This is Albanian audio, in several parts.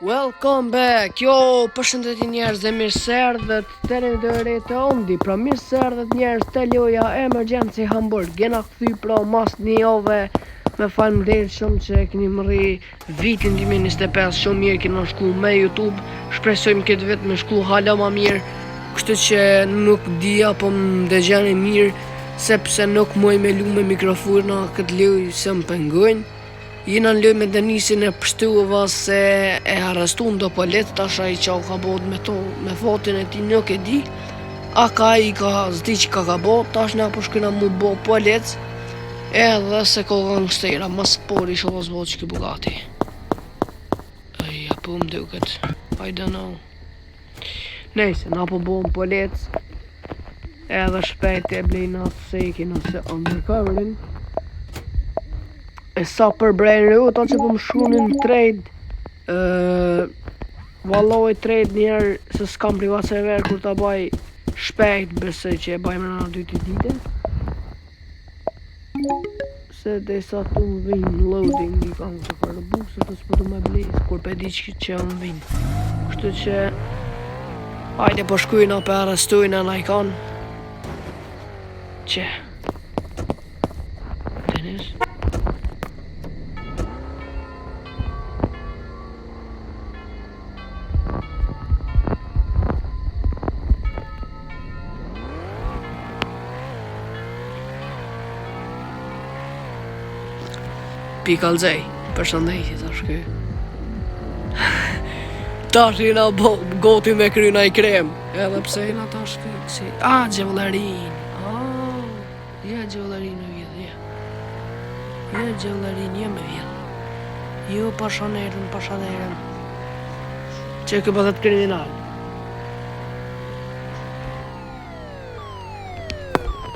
Welcome back! Jo, përshëndetje njerëz dhe mirë se erdhët te një të ondi. Pra mirë se erdhët njerëz te loja Emergency Hamburg. Jena kthy pra mas një jave. Me faleminderit shumë që keni mërri vitin 2025 shumë mirë kena shku me YouTube. Shpresojmë këtë vit me shku hala ma mirë. Kështu që nuk di apo më dëgjani mirë sepse nuk muj me lu me mikrofona këtë loj se më pengojnë. Jena në loj me Denisin e pështuva se e arrestun do polet tash ai që ka bot me fotin e ti nuk e di. A ka i ka zdi që ka bot tash na po shkina mu bo polet edhe se ka gangstera mas por i shoha zbot që ki Bugatti. Apo më duket I don't know. Nejse na po bo në polet edhe shpejt e blejna sekin ose undercoverin. E sa për brejnë ta që po më shrunin trade Valloj trade njerë se s'kam privat server kur ta baj shpejt besoj që e baj më në 2 dite se dhe sa tu më vinë loading i kam të kërë buk se të s'po të me blejt kur pe di që më vinë kështu që hajde po shkujna për arrestujna na i kanë që Denis Pikalzej, përshëndetje tash ky. Tash jena goti me kry i krem. Edhe pse jena tash ky si gjevllarin. Ja gjevllarin me vjet, ja. Ja gjevllarin je me vjet. Jo pashanerën. Që ky bëhet kriminal.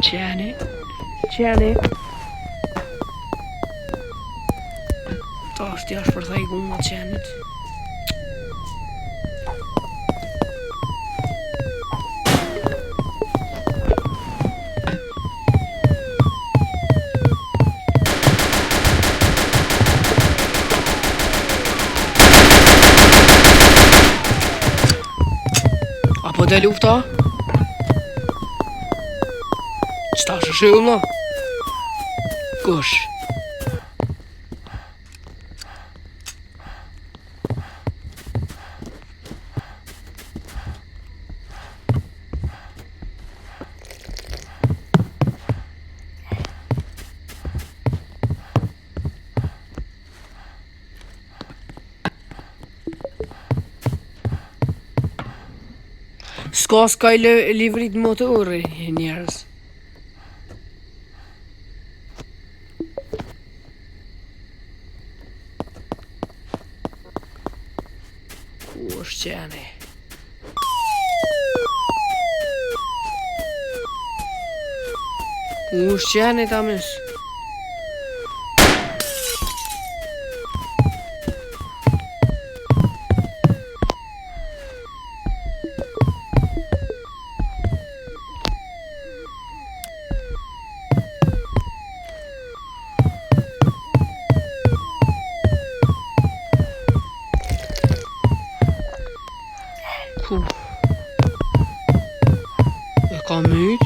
Qeni. Tash t'ja shpërthej guma qenit. Apo dhe lufta? Qëta shëshu më? Kush? S'ka i livrit motori njerës. Ku është qeni? Ku është qeni ta mis? E ka myt?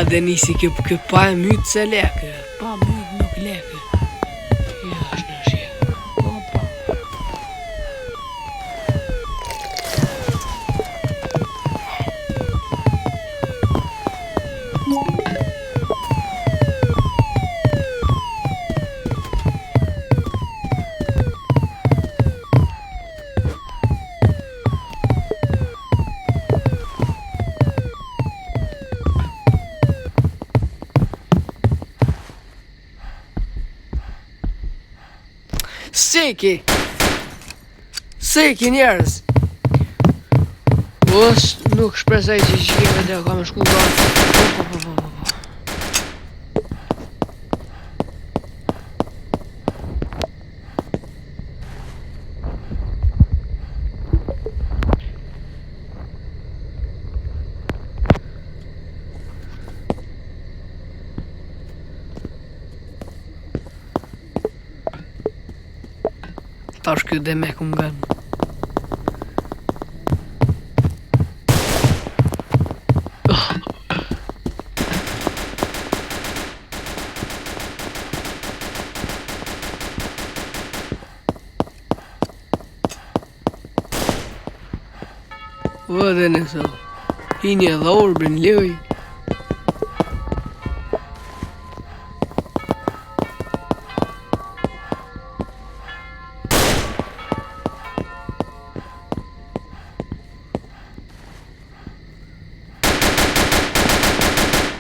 Denisi kë pa e myt se leke. Pa myt nuk leke. Ja është në shje. Opa. Seki njerës. Nuk shpresoj që shkime dhe ka me shku gati. tash kjo dhe me ku nga. Vë dhe nëso, hini edhe orbën lëj.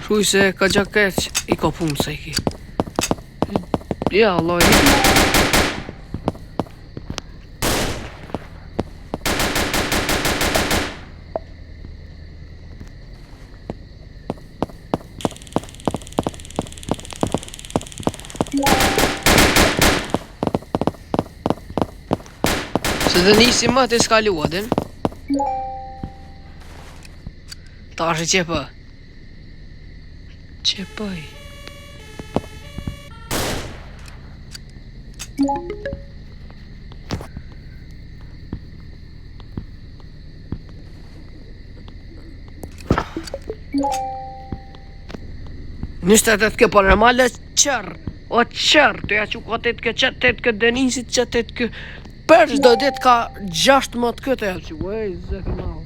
Shuj se ka gjakeq, i ka punë se i ki. Ja, Allah i. Se dhe nisi më të eskaluadin. Ta është qepë. Qepëj. Nështë të të për normale qërë. O qërë, të ja që ka të të qëtë të këtë denisit që të të për çdo ditë ka 16 këtë e që uej, zëkë mau.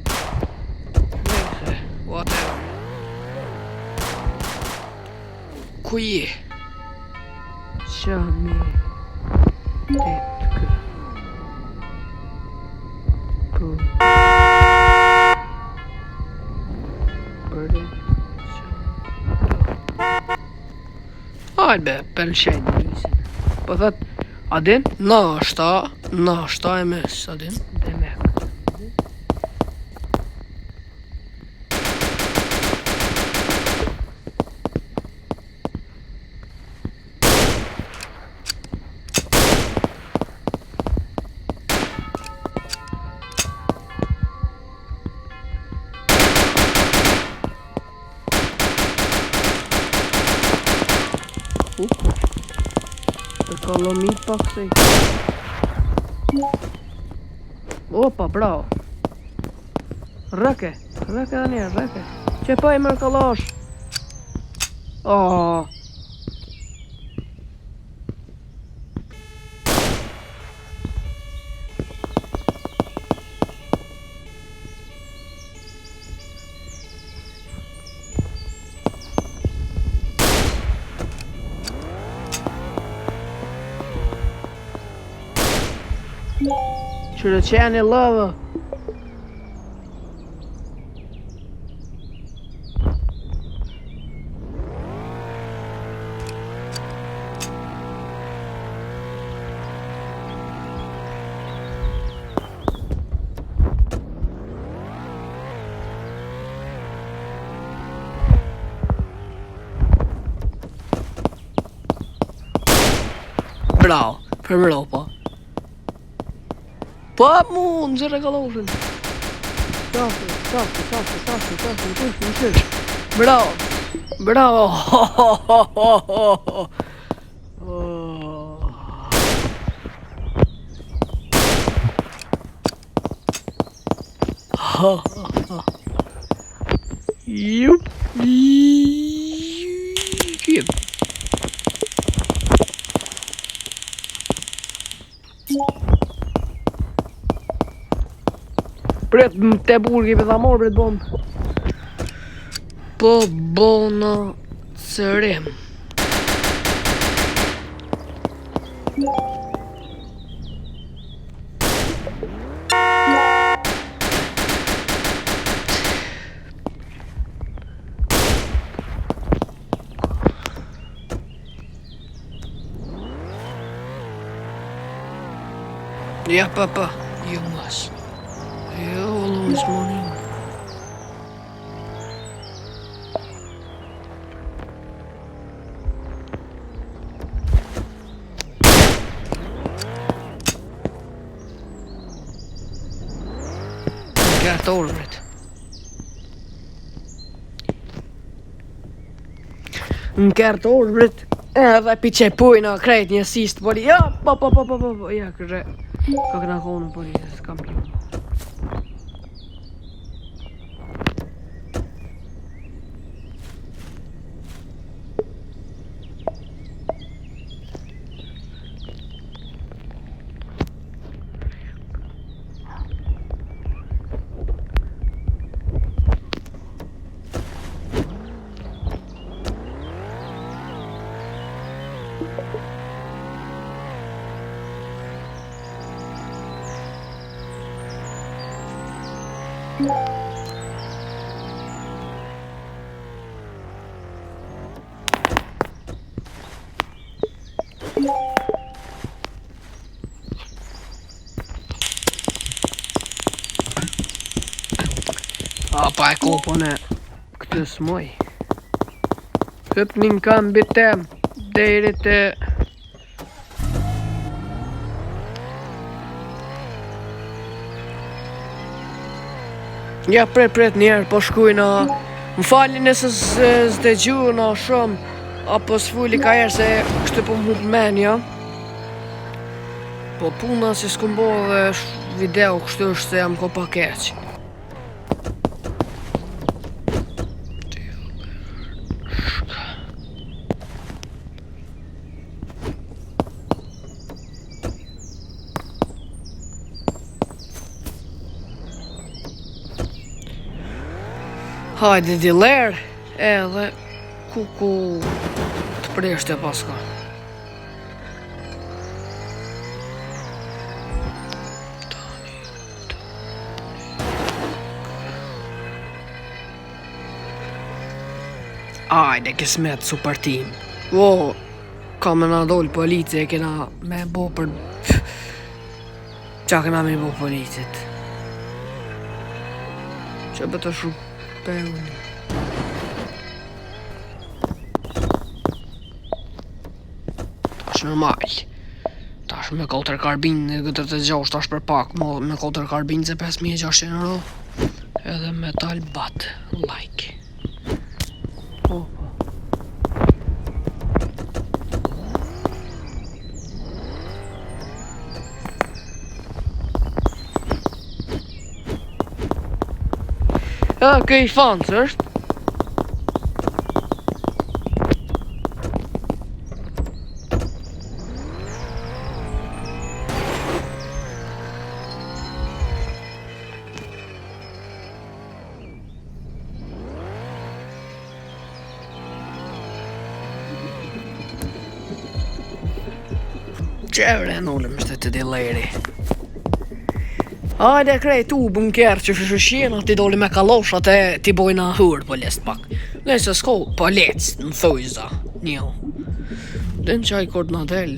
Nese, whatever. Ku je? Qa mi të këtë. Po. Për e qa. Albe, për shenjë njësin. Po thët, adin? Nashta e mes, adin? Dhe me. Kolomit pak se. Opa, bravo. Rëke dhe njerë, rëke. Qepaj mërë kalash. Oh. Should have channel lava. Bravo, për mërë po. Po mund, zërë ka lofën. Shafë. Bravo. Jup. Pret te burgi me dha morë pret bombë. Po bona cërim. Ja, papa, you must. Yeah, always morning. Got over it. Got over it. Edhe pi që pujna krejt një asist, ja, ja, kërre. Ka këna kohë në politë, s'kam pjo. Pa e kopën e këtës moj. Hyp një kambi tem deri te ja pret njerë po shkujna. Më falni nëse s'dëgjuna shumë apo s'fuli ka herë se kështë po më menja. Po puna si s'kum bo dhe video kështu është se jam ko pa keq. Hajde diler, edhe ku të preshte paska. Hajde kismet super team. O, ka me na dollë policie, kena me bo për... Qa kena me bo policit? Që bëtë shumë Peuni. Tash normal. Tash me 4 karbin në 46 tash për pak. Me 4 karbin se 5600 euro. Edhe metal bat. Like. Po. Këj fancë është? Qevre në ullëm shte të dileri. Hajde krejt u bunker që shëshëshien ti doli me kaloshat e ti bojna hur po lest pak. Nëse s'ko po lest në thujza. Njo. Den qaj kord në del.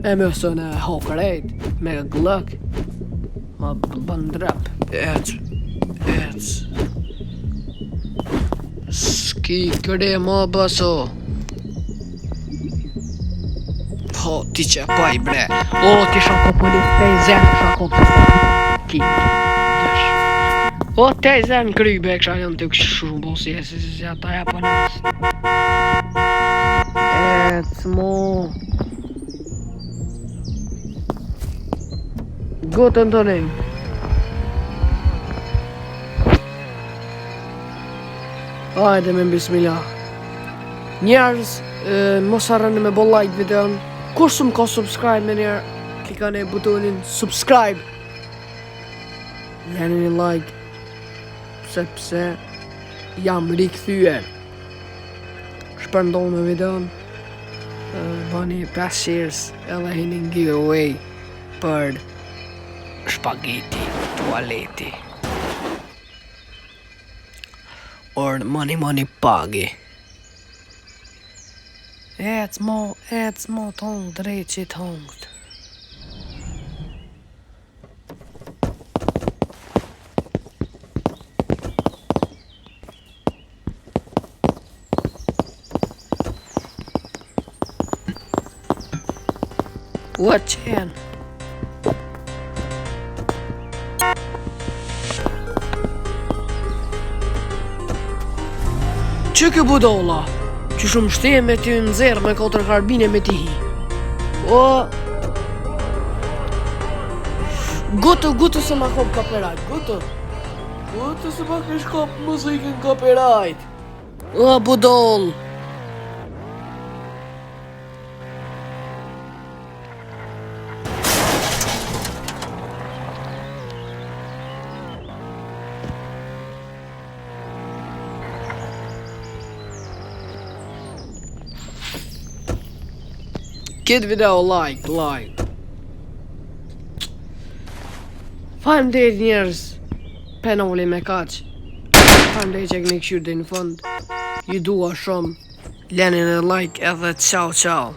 E mësën e hokrejt me glëk. Ma bëndrep. Ec. Ski kre ma bëso. Po ti që paj bre. O ti shako polis te zenë shako O te zem krybe kësha janë të kështë shumë bosi e si ata ja përnës. Mo Gotën të nejmë. Hajde me bismillah. Njerës, mos harroni me bo like videon. Kur s'm ka subscribe me njerë, klikani butonin subscribe. Leni një like, sepse jam rikthyer. Shpërndon me videon, bani 5 shares edhe hini në giveaway për shpageti, tualeti. Or money pagi. Ec mo tong drejt që tongt. What chan? Që kë budolla? Që shumë shtje me ty në zerë me 4 karbine me ti hi. O Gutu se ma kop copyright, gutu se ma kesh kop muzikën copyright. O budol. Këtë video like. Faleminderit njerëz. Penoli me kaq. Faleminderit që keni këshirë deri në fund. Ju dua shumë. Lani në like edhe ciao.